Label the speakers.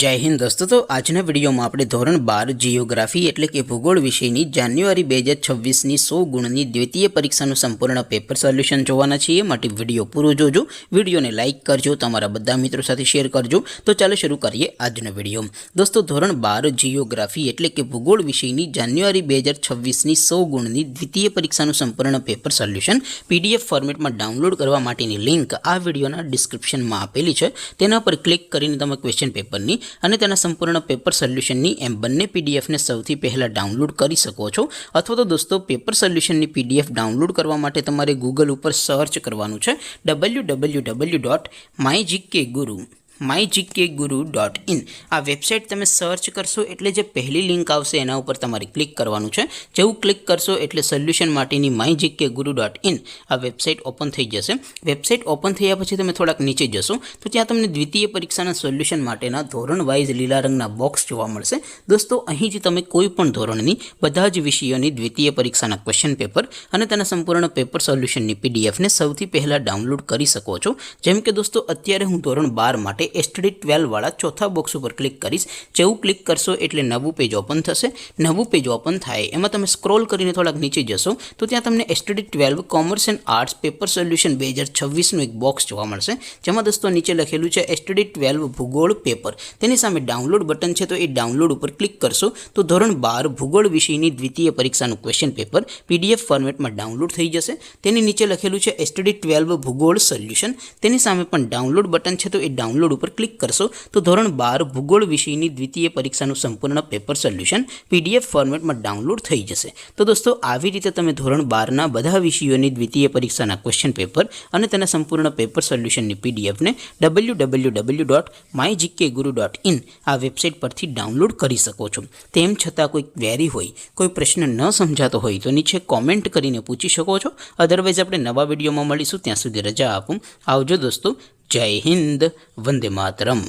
Speaker 1: जय हिंद दोस्तों। तो आजना विडियो में આપણે ધોરણ 12 જીઓગ્રાફી એટલે કે ભૂગોળ વિષયની જાન્યુઆરી 2026 ની 100 ગુણની દ્વિતીય પરીક્ષાનું સંપૂર્ણ પેપર સોલ્યુશન જોવાના છીએ। માટે વિડિયો પૂરો જોજો, વિડિયોને લાઈક કરજો, તમારા બધા મિત્રો સાથે શેર કરજો। તો ચાલો શરૂ કરીએ આજનો વિડિયો। દોસ્તો ધોરણ 12 જીઓગ્રાફી એટલે કે ભૂગોળ વિષયની જાન્યુઆરી 2026 ની 100 ગુણની દ્વિતીય પરીક્ષાનું સંપૂર્ણ પેપર સોલ્યુશન પીડીએફ ફોર્મેટમાં ડાઉનલોડ કરવા માટેની લિંક આ વિડિયોના ડિસ્ક્રિપ્શનમાં આપેલી છે। તેના પર ક્લિક કરીને તમે ક્વેશ્ચન પેપરની અને તેના સંપૂર્ણ પેપર સોલ્યુશનની એમ બંને પીડીએફને સૌથી પહેલા ડાઉનલોડ કરી શકો છો। અથવા તો દોસ્તો પેપર સોલ્યુશનની પીડીએફ ડાઉનલોડ કરવા માટે તમારે ગૂગલ ઉપર સર્ચ કરવાનું છે www.mygkguru.in। આ વેબસાઇટ તમે સર્ચ કરશો એટલે જે પહેલી લિંક આવશે એના ઉપર તમારે ક્લિક કરવાનું છે। જેવું ક્લિક કરશો એટલે સોલ્યુશન માટેની mygkguru.in આ વેબસાઇટ ઓપન થઈ જશે। વેબસાઇટ ઓપન થયા પછી તમે થોડાક નીચે જશો તો ત્યાં તમને દ્વિતીય પરીક્ષાના સોલ્યુશન માટેના ધોરણ વાઇઝ લીલા રંગના બોક્સ જોવા મળશે। દોસ્તો અહીંથી તમે કોઈ પણ ધોરણની બધા જ વિષયોની દ્વિતીય પરીક્ષાના ક્વેશ્ચન પેપર અને તેના સંપૂર્ણ પેપર સોલ્યુશનની પીડીએફને સૌથી પહેલા ડાઉનલોડ કરી શકો છો। જેમ કે દોસ્તો અત્યારે હું ધોરણ 12 માટે STD 12 વાળા ચોથા બોક્સ ઉપર ક્લિક કરીશ। જેવું ક્લિક કરશો એટલે નવું પેજ ઓપન થશે। નવું પેજ ઓપન થાય એમાં તમે સ્ક્રોલ કરીને થોડાક નીચે જશો તો ત્યાં તમને STD 12 commerce and arts paper solution 2026 નું એક બોક્સ જોવા મળશે। જેમાં દોસ્તો નીચે લખેલું છે STD 12 ભૂગોળ પેપર। તેની સામે ડાઉનલોડ બટન છે તો એ ડાઉનલોડ ઉપર ક્લિક કરશો તો ધોરણ 12 ભૂગોળ વિષયની દ્વિતીય પરીક્ષાનું ક્વેશ્ચન પેપર PDF ફોર્મેટમાં ડાઉનલોડ થઈ જશે। તેની નીચે લખેલું છે STD 12 ભૂગોળ સોલ્યુશન। તેની સામે પણ ડાઉનલોડ બટન છે તો એ ડાઉનલોડ ઉપર ક્લિક કરશો તો ધોરણ 12 ભૂગોળ વિષયની દ્વિતીય પરીક્ષાનું સંપૂર્ણ પેપર સોલ્યુશન PDF ફોર્મેટમાં ડાઉનલોડ થઈ જશે। તો દોસ્તો આવી રીતે તમે ધોરણ 12 ના બધા વિષયોની દ્વિતીય પરીક્ષાના ક્વેશ્ચન પેપર અને તેના સંપૂર્ણ પેપર સોલ્યુશનની PDF ને www.mygkguru.in આ વેબસાઇટ પરથી ડાઉનલોડ કરી શકો છો। તેમ છતાં કોઈ ક્વેરી હોય, કોઈ પ્રશ્ન ન સમજાતો હોય તો નીચે કોમેન્ટ કરીને પૂછી શકો છો। અધરવાઇઝ આપણે નવા વિડીયોમાં મળીશું, ત્યાં સુધી રજા આપું। આવજો દોસ્તો। જય હિન્દ, વંદે માતરમ।